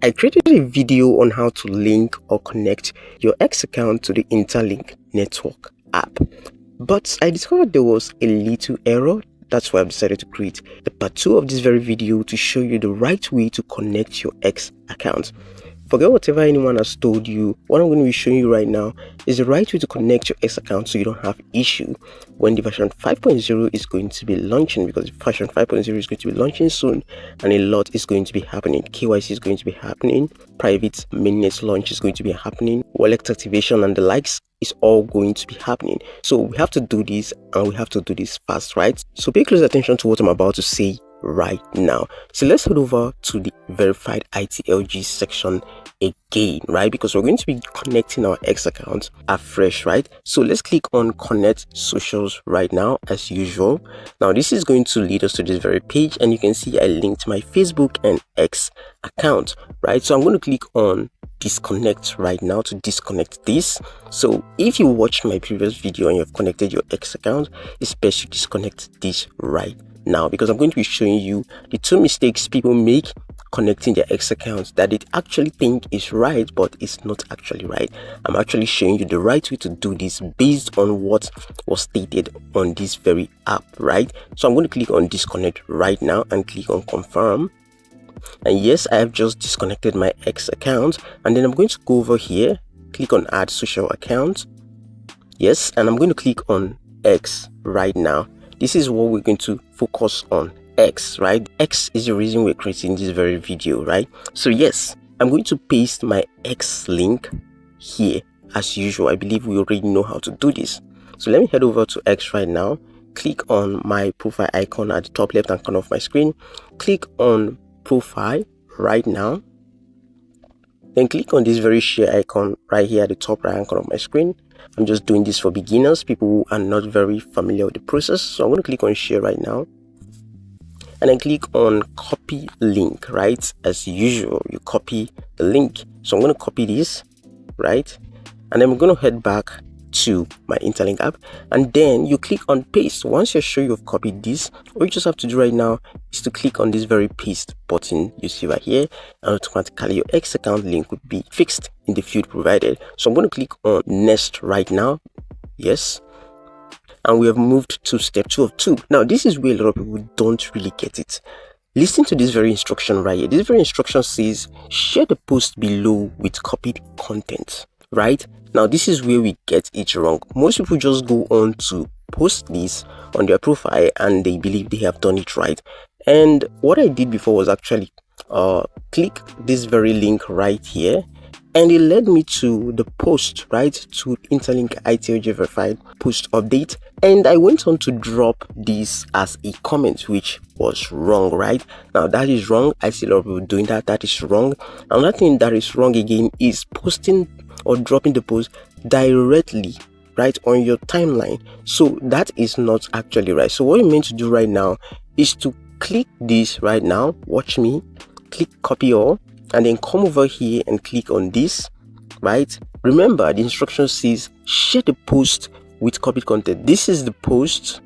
I created a video on how to link or connect your X account to the InterLink network app, but I discovered there was a little error. That's why I've decided to create the part 2 of this very video to show you the right way to connect your X account. Forget whatever anyone has told you. What I'm going to be showing you right now is the right way to connect your X account so you don't have issue when the version 5.0 is going to be launching, because version 5.0 is going to be launching soon and a lot is going to be happening. KYC is going to be happening, private mainnet launch is going to be happening, wallet activation and the likes is all going to be happening. So we have to do this, and we have to do this fast, right? So pay close attention to what I'm about to say right now. So let's head over to the verified ITLG section again, right? Because we're going to be connecting our X account afresh, right? So let's click on connect socials right now as usual. Now this is going to lead us to this very page, and you can see I linked my Facebook and X account, right? So I'm going to click on disconnect right now to disconnect this. So if you watched my previous video and you've connected your X account, it's best to disconnect this right now, because I'm going to be showing you the 2 mistakes people make connecting their X accounts that they actually think is right, but it's not actually right. I'm actually showing you the right way to do this based on what was stated on this very app, right? So I'm going to click on disconnect right now and click on confirm. And yes, I have just disconnected my X account, and then I'm going to go over here, click on add social account. Yes, and I'm going to click on X right now. This is what we're going to focus on, X, right? X is the reason we're creating this very video, right? So yes, I'm going to paste my X link here as usual. I believe we already know how to do this. So let me head over to X right now, click on my profile icon at the top left hand corner of my screen, click on profile right now, then click on this very share icon right here at the top right hand corner of my screen. I'm just doing this for beginners, people who are not very familiar with the process. So I'm going to click on share right now, and then click on copy link, right? As usual, you copy the link. So I'm going to copy this, right? And then we're going to head back to my InterLink app, and then you click on paste. Once you're sure you've copied this, all you just have to do right now is to click on this very paste button you see right here, and automatically your X account link would be fixed in the field provided. So I'm going to click on next right now. Yes, and we have moved to step 2 of 2. Now this is where a lot of people don't really get it. Listen to this very instruction right here. This very instruction says share the post below with copied content, right? Now this is where we get it wrong. Most people just go on to post this on their profile and they believe they have done it right. And what I did before was actually click this very link right here, and it led me to the post, right, to InterLink ITLG verified post update, and I went on to drop this as a comment, which was wrong, right? Now that is wrong. I see a lot of people doing that. That is wrong. Another thing that is wrong again is posting or dropping the post directly right on your timeline. So that is not actually right. So what you're meant to do right now is to click this right now, watch me, click copy all, and then come over here and click on this, right? Remember, the instruction says share the post with copied content. This is the post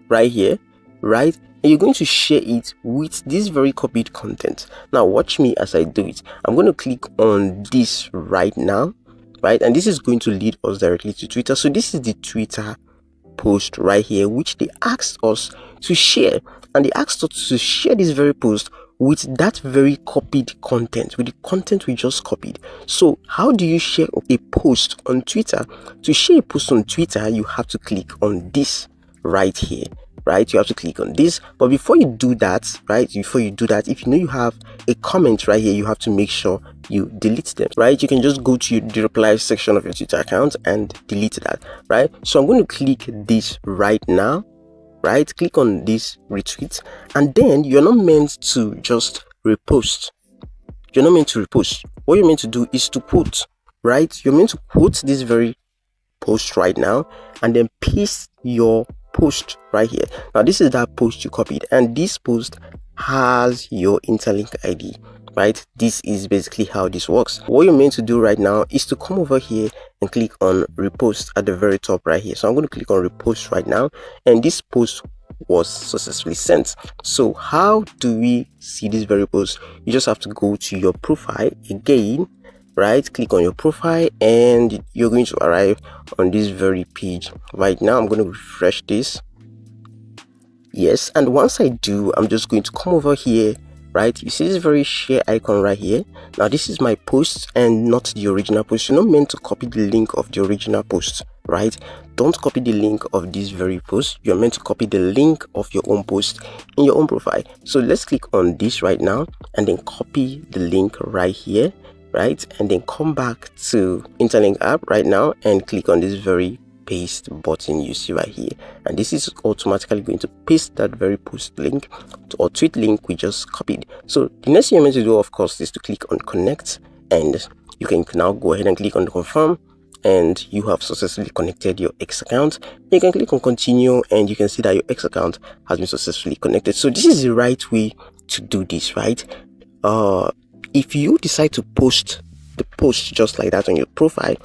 right here, right? And you're going to share it with this very copied content. Now watch me as I do it. I'm going to click on this right now, right? And this is going to lead us directly to Twitter. So this is the Twitter post right here, which they asked us to share, and they asked us to share this very post with that very copied content, with the content we just copied. So how do you share a post on Twitter? To share a post on Twitter, you have to click on this right here, right? You have to click on this. But before you do that, right, if you know you have a comment right here, you have to make sure you delete them, right? You can just go to the reply section of your Twitter account and delete that, right? So I'm going to click this right now, right? Click on this retweet, and then you're not meant to just repost. You're not meant to repost. What you're meant to do is to quote, right? You're meant to quote this very post right now and then paste your post right here. Now this is that post you copied, and this post has your InterLink ID, right? This is basically how this works. What you're meant to do right now is to come over here and click on repost at the very top right here. So I'm going to click on repost right now, and this post was successfully sent. So how do we see this very post? You just have to go to your profile again, right? Click on your profile and you're going to arrive on this very page. Right now I'm going to refresh this. Yes, and once I do, I'm just going to come over here, right? You see this very share icon right here. Now this is my post and not the original post. You're not meant to copy the link of the original post, right? Don't copy the link of this very post. You're meant to copy the link of your own post in your own profile. So let's click on this right now and then copy the link right here, right? And then come back to InterLink app right now and click on this very paste button you see right here, and this is automatically going to paste that very post link or tweet link we just copied. So the next thing you're meant to do, of course, is to click on connect, and you can now go ahead and click on confirm, and you have successfully connected your X account. You can click on continue and you can see that your X account has been successfully connected. So this is the right way to do this, right? If you decide to post the post just like that on your profile,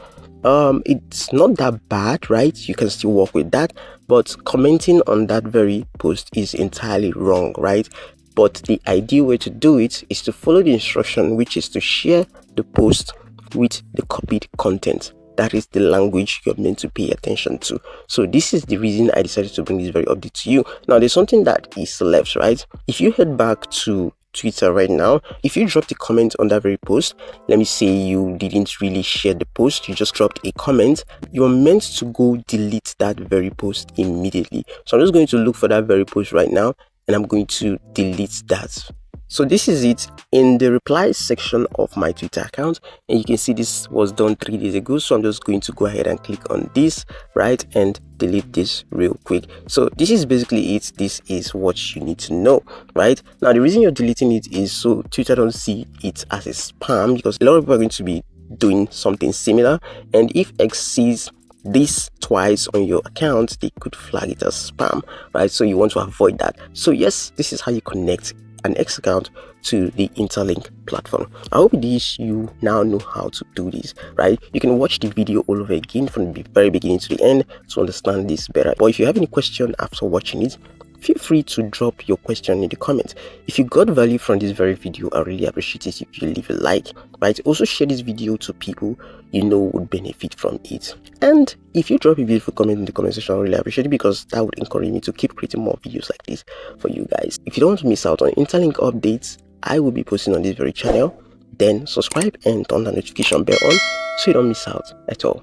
it's not that bad, right? You can still work with that, but commenting on that very post is entirely wrong, right? But the ideal way to do it is to follow the instruction, which is to share the post with the copied content. That is the language you're meant to pay attention to. So this is the reason I decided to bring this very update to you. Now there's something that is left, right? If you head back to Twitter right now, if you dropped a comment on that very post, let me say you didn't really share the post, you just dropped a comment, you're meant to go delete that very post immediately. So I'm just going to look for that very post right now and I'm going to delete that. So this is it in the reply section of my Twitter account, and you can see this was done 3 days ago. So I'm just going to go ahead and click on this, right, and delete this real quick. So this is basically it. This is what you need to know, right? Now the reason you're deleting it is so Twitter don't see it as a spam, because a lot of people are going to be doing something similar, and if X sees this twice on your account, they could flag it as spam, right? So you want to avoid that. So yes, this is how you connect an X account to the InterLink platform. I hope you now know how to do this, right? You can watch the video all over again from the very beginning to the end to understand this better. But if you have any question after watching it, feel free to drop your question in the comments. If you got value from this very video, I really appreciate it if you leave a like, right? Also share this video to people you know would benefit from it. And if you drop a beautiful comment in the comment section, I really appreciate it, because that would encourage me to keep creating more videos like this for you guys. If you don't want to miss out on InterLink updates I will be posting on this very channel, then subscribe and turn the notification bell on so you don't miss out at all.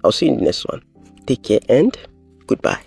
I'll see you in the next one. Take care and goodbye.